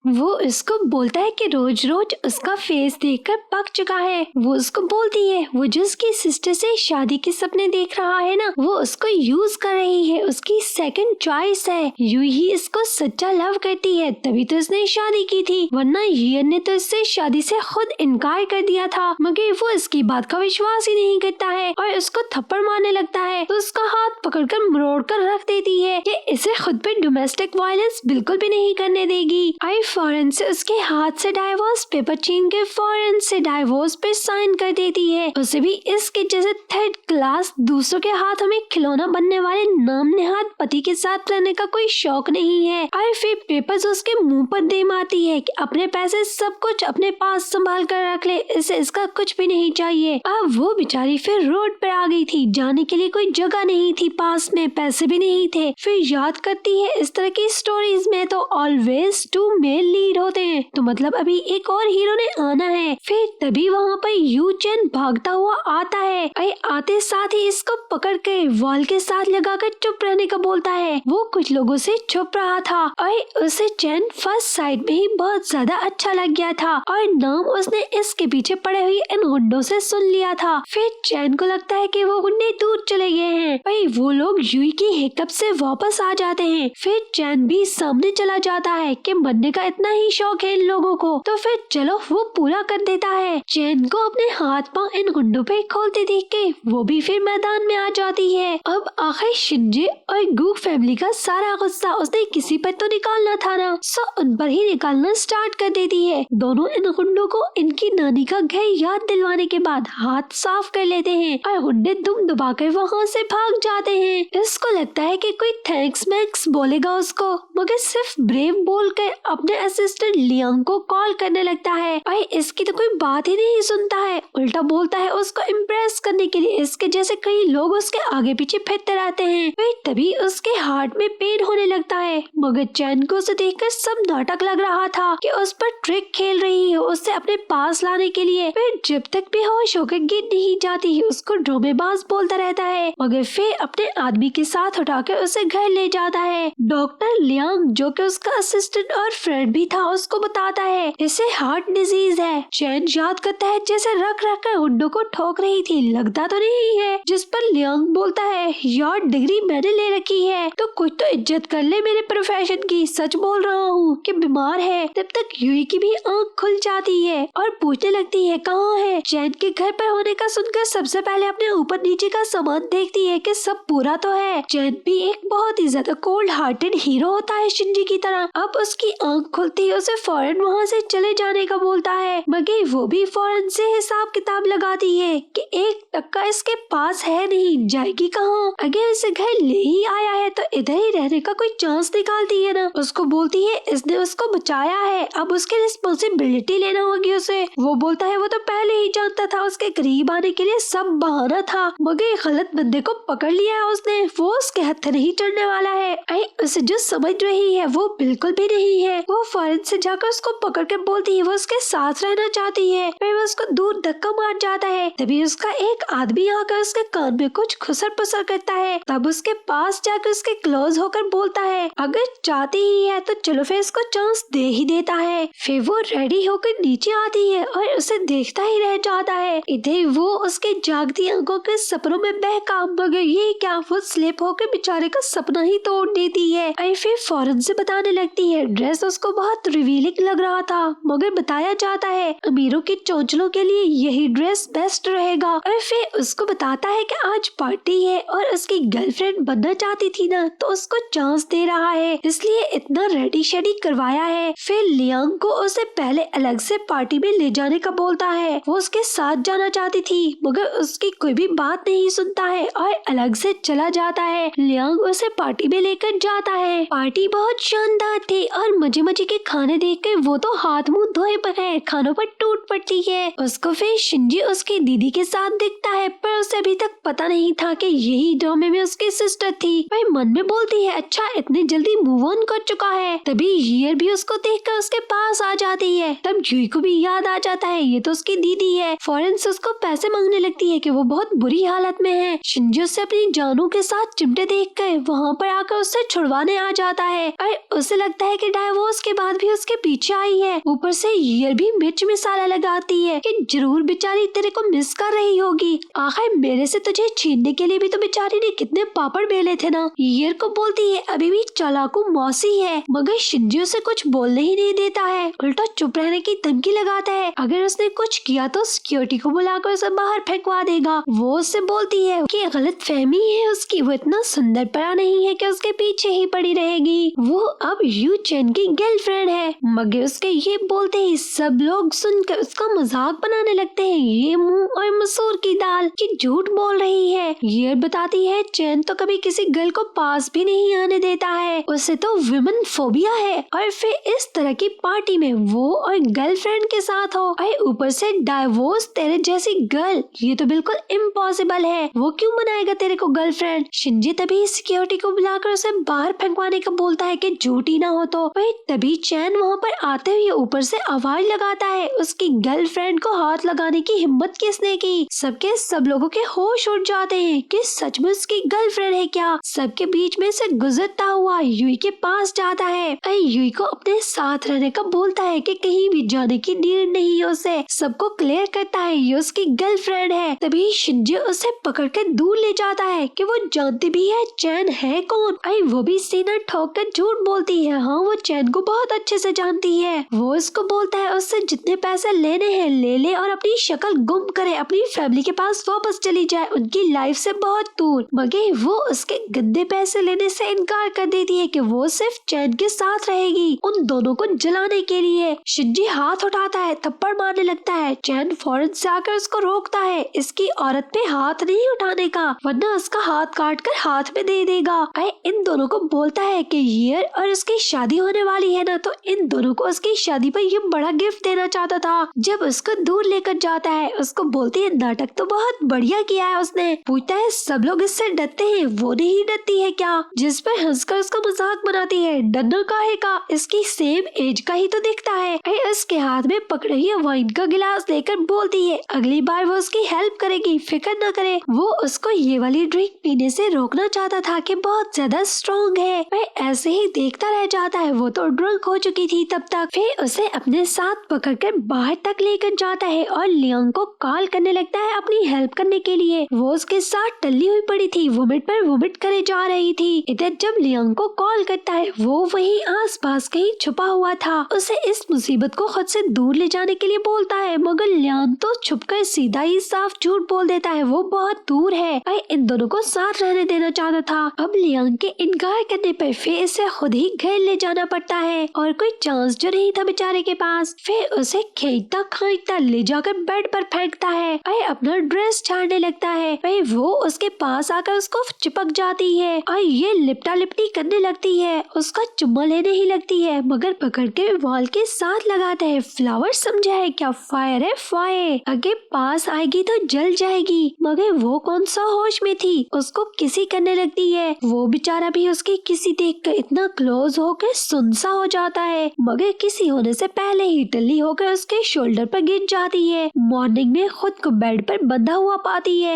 वो इसको बोलता है कि रोज रोज उसका फेस देखकर पक चुका है। वो उसको बोलती है वो जो उसकी सिस्टर से शादी के सपने देख रहा है ना, वो उसको यूज कर रही है, उसकी सेकंड चॉइस है। यूं ही इसको सच्चा लव करती है, तभी तो इसने शादी की थी, वरना यूएन ने तो इससे शादी से खुद इनकार कर दिया था। मगर वो इसकी बात का विश्वास ही नहीं करता है और उसको थप्पड़ मारने लगता है, तो उसका हाथ पकड़कर मरोड़ कर रख देती है कि इसे खुद पे डोमेस्टिक वायलेंस बिल्कुल भी नहीं करने देगी। आई फौरन से उसके हाथ से डाइवोर्स पेपर छीन के फौरन से डाइवोर्स पे साइन कर देती है। उसे भी इसके जैसे थर्ड क्लास दूसरों के हाथों में खिलौना बनने वाले नाम नेहाद पति के साथ रहने का कोई शौक नहीं है। आई फिर पेपर्स उसके मुंह पर दे मारती है कि अपने पैसे सब कुछ अपने पास संभाल कर रख ले, इसे इसका कुछ भी नहीं चाहिए। अब वो बेचारी फिर रोड पर आ गई थी, जाने के लिए कोई जगह नहीं थी, पास में पैसे भी नहीं थे। फिर याद करती है इस तरह की स्टोरीज में तो ऑलवेज टू मेल लीड होते हैं, तो मतलब अभी एक और हीरो ने आना है। फिर तभी वहाँ पर यू चैन भागता हुआ आता है। आते साथ ही इसको पकड़ के वॉल के साथ लगाकर चुप रहने का बोलता है। वो कुछ लोगों से छुप रहा था और उसे चैन फर्स्ट साइड में ही बहुत ज्यादा अच्छा लग गया था और नाम उसने इसके पीछे पड़े हुए इन गुंडों से सुन लिया था। फिर चैन को लगता है कि वो गुंडे दूर चले गए हैं। वो लोग यूई की हिकअप से वापस आ जाते हैं। फिर चैन भी सामने चला जाता है कि मरने का इतना ही शौक है इन लोगों को, तो फिर चलो वो पूरा कर देता है। चैन को अपने हाथ पांव इन गुंडों पे खोलते देख के वो भी फिर मैदान में आ जाती है। अब आखिर शिंजे और गू फैमिली का सारा गुस्सा उसने किसी पर तो निकालना था ना, सो उन पर ही निकालना स्टार्ट कर देती है। दोनों इन गुंडों को इनकी नानी का घर याद दिलवाने के बाद हाथ साफ कर लेते हैं और गुंडे दुम दबाकर वहाँ से भाग जाते हैं। इसको लगता है कि कोई थैंक्स मैक्स बोलेगा उसको, मगर सिर्फ ब्रेव बोलकर अपने असिस्टेंट लियांग को कॉल करने लगता है और इसकी तो कोई बात ही नहीं सुनता है, उल्टा बोलता है उसको इम्प्रेस करने के लिए इसके जैसे कई लोग उसके आगे पीछे फिरते रहते हैं। फिर तभी उसके हार्ट में पेन होने लगता है, मगर चैन को उसे देखकर सब नाटक लग रहा था कि उस पर ट्रिक खेल रही है उससे अपने पास लाने के लिए। फिर जब तक बेहोश होकर गिर नहीं जाती है उसको ड्रामेबाज बोलता रहता है, मगर फिर अपने आदमी के साथ उठाकर उसे घर ले जाता है। डॉक्टर लियांग जो कि उसका असिस्टेंट और फ्रेंड भी था उसको बताता है इसे हार्ट डिजीज है। चैन याद करता है जैसे रख रख कर गुंडों को ठोक रही थी, लगता तो नहीं है, जिस पर लियांग बोलता है यार डिग्री मैंने ले रखी है तो कुछ तो इज्जत कर ले मेरे प्रोफेशन की, सच बोल रहा हूँ कि बीमार है। तब तक यूई की भी आंख खुल जाती है और पूछने लगती है कहाँ है। चैन के घर पर होने का सुनकर सबसे पहले अपने ऊपर नीचे का सामान देखती है कि सब पूरा तो है। चैन भी एक बहुत ही ज्यादा कोल्ड हार्टेड हीरो होता है शिंजी की तरह। अब उसकी आंख खुलती है उसे फौरन वहाँ से चले जाने का बोलता है, मगर वो भी फौरन से हिसाब किताब लगाती है कि एक टक्का इसके पास है नहीं, जाएगी कहाँ। अगर इसे घर ले ही आया है तो इधर ही रहने का कोई चांस निकालती है ना। उसको बोलती है इसने उसको बचाया है, अब उसकी रिस्पॉन्सिबिलिटी लेना होगी उसे। वो बोलता है वो तो पहले ही जानता था उसके करीब आने के लिए सब बहाना था, मगर गलत बंदे को पकड़ लिया है उसने, वो उसके हत्थे नहीं चढ़ने वाला है। उसे जो समझ रही है वो बिल्कुल भी नहीं है। वो फौरन से जाकर उसको पकड़ के बोलती है वो उसके साथ रहना चाहती है। फिर वो उसको दूर धक्का मार जाता है। तभी उसका एक आदमी आकर उसके कान में कुछ खुसर पुसर करता है। तब उसके पास जाकर उसके क्लोज होकर बोलता है अगर चाहती ही है तो चलो फिर इसको चांस दे ही देता है। फिर वो रेडी होकर नीचे आती है और उसे देखता ही रह जाता है। इधर वो उसके जागती आंखों के सपनों में बहका, मगर ये क्या, वो स्लिप होकर बेचारे का सपना ही तोड़ देती है। फिर फौरन से बताने लगती है ड्रेस उसको बहुत रिवीलिंग लग रहा था, मगर बताया जाता है अमीरों की चौंचलों के लिए यही ड्रेस बेस्ट रहेगा। और फिर उसको बताता है कि आज पार्टी है और उसकी गर्लफ्रेंड बनना चाहती थी ना, तो उसको चांस दे रहा है, इसलिए इतना रेडी शेडी करवाया है। फिर लियांग को उसे पहले अलग से पार्टी में ले जाने का बोलता है। वो उसके साथ जाना चाहती थी, मगर उसकी कोई भी बात नहीं सुनता है और अलग से चला जाता है। लियांग उसे पार्टी में लेकर जाता है। पार्टी बहुत शानदार थी और मजे मजे के खाने देखकर वो तो हाथ मुंह धोए बगैर खानों पर टूट पड़ती है। उसको फिर शिंजी उसकी दीदी के साथ दिखता है, पर उसे अभी तक पता नहीं था कि यही ड्रामे में उसकी सिस्टर थी। वह मन में बोलती है अच्छा इतनी जल्दी मूव ऑन कर चुका है। तभी ईयर भी उसको देखकर उसके पास आ जाती है। तब जुई को भी याद आ जाता है ये तो उसकी दीदी है। फौरन से उसको पैसे मांगने लगती है कि वो बहुत बुरी हालत में है। शिंजी उससे अपनी जानू के साथ चिमटे देखकर वहाँ पर आकर उससे छुड़वाने आ जाता है और उसे लगता है कि डाइवोर्स के बाद भी उसके पीछे आई है। ऊपर से ईयर भी मिर्च मसाला लगाती है कि जरूर बेचारी तेरे को मिस कर रही होगी। आखिर मेरे से तुझे छीनने के लिए भी तो बेचारी ने कितने पापड़ बेले थे ना। ईयर को बोलती है अभी भी चालाकू मौसी है, मगर शिंजी उसे कुछ बोलने ही नहीं देता है, उल्टा चुप रहने की धमकी लगाता है। अगर उसने कुछ किया तो सिक्योरिटी को बुलाकर उसे बाहर फेंकवा देगा। वो उससे बोलती है कि गलत फहमी है उसकी, वो इतना सुंदर परा नहीं है कि उसके पीछे ही पड़ी रहेगी। वो अब यू चैन की गर्लफ्रेंड है। मगर उसके ये बोलते ही सब लोग सुनकर उसका मजाक बनाने लगते हैं। ये मुंह और मसूर की दाल कि झूठ बोल रही है। ये बताती है चैन तो कभी किसी गर्ल को पास भी नहीं आने देता है, उसे तो विमेन फोबिया है। और फिर इस तरह की पार्टी में वो और गर्लफ्रेंड के साथ हो और ऊपर से डाइवोर्स तेरे जैसी गर्ल, ये तो बिल्कुल इम्पॉसिबल है। वो क्यों बनाएगा तेरे को गर्लफ्रेंड। शिंजी तभी सिक्योरिटी को बुलाकर उसे बाहर फेंकवाने का बोलता है कि झूठी ना हो तो। तभी चैन वहाँ पर आते हुए ऊपर से आवाज लगाता है। उसकी गर्लफ्रेंड को हाथ लगाने की हिम्मत किसने की। सबके सब लोगों के होश उड़ जाते हैं कि सच में उसकी गर्लफ्रेंड है क्या। सबके बीच में से गुजरता हुआ युई के पास जाता है और युई को अपने साथ रहने का बोलता है कि कहीं भी जाने की नीड नहीं है उसे। सबको क्लियर करता है ये उसकी गर्लफ्रेंड है। तभी शिंजी उसे पकड़ के दूर ले जाता है कि वो जानती भी है चैन है कौन। आई वो भी सीना ठोक कर झूठ बोलती है। हाँ वो चैन को बहुत अच्छे से जानती है। वो उसको बोलता है उससे जितने पैसे लेने हैं ले ले और अपनी शक्ल गुम करे, अपनी फैमिली के पास वापस चली जाए, उनकी लाइफ से बहुत दूर। मगर वो उसके गंदे पैसे लेने से इनकार कर देती है कि वो सिर्फ चैन के साथ रहेगी उन दोनों को जलाने के लिए। शिंजी हाथ उठाता है, थप्पड़ मारने लगता है। चैन फौरन से आकर उसको रोकता है, इसकी औरत पे हाथ नहीं उठाने का वरना उसका हाथ काट कर हाथ में दे देगा। इन दोनों को बोलता है कि ईयर और उसकी शादी होने वाली है ना, तो इन दोनों को उसकी शादी पर ये बड़ा गिफ्ट देना चाहता था। जब उसको दूर लेकर जाता है उसको बोलती है नाटक तो बहुत बढ़िया किया है उसने। पूछता है सब लोग इससे डरते हैं, वो नहीं डरती है क्या। जिस पर हंसकर उसका मजाक बनाती है। डरना काहे का, इसकी सेम एज का ही तो दिखता है। उसके हाथ में पकड़े हुए वाइन का गिलास लेकर बोलती है अगली बार वो उसकी हेल्प करेगी, फिक्र न करे। वो उसको ये वाली ड्रिंक पीने से रोकना चाहता था कि बहुत ज्यादा स्ट्रॉन्ग है। वह ऐसे ही देखता रह जाता है। वो तो ड्रंक हो चुकी थी तब तक। फिर उसे अपने साथ पकड़कर बाहर तक लेकर जाता है और लियांग को कॉल करने लगता है अपनी हेल्प करने के लिए। वो उसके साथ टल्ली हुई पड़ी थी, वोमिट पर वोमिट करे जा रही थी। इधर जब लियांग को कॉल करता है वो वहीं आसपास कहीं छुपा हुआ था। उसे इस मुसीबत को खुद से दूर ले जाने के लिए बोलता है, मगर लियांग तो छुपकर सीधा ही साफ झूठ बोल देता है वो बहुत दूर है। इन दोनों को साथ रहने देना चाहता था। अब लियांग के इनकार करने पर फिर इसे खुद ही घर ले जाना पड़ता है और कोई चांस जो नहीं था बेचारे के पास। फिर उसे खींचता खांचता ले जाकर बेड पर फेंकता है और अपना ड्रेस झाड़ने लगता है। वो उसके पास आकर उसको चिपक जाती है और ये लिपटा लिपटी करने लगती है, उसका चुम्मा लेने ही लगती है, मगर पकड़ के वॉल के साथ लगाता है। फ्लावर समझा है क्या, फायर है फायर, आगे पास आएगी तो जल जाएगी। मगर वो कौन सा होश में थी, उसको किसी करने लगती है। वो बेचारा भी उसकी किसी देखकर इतना क्लोज होकर सुनसा हो जाता है, मगर किसी होने से पहले ही टल्ली होकर उसके शोल्डर पर गिर जाती है। मॉर्निंग में खुद को बेड पर बंधा हुआ पाती है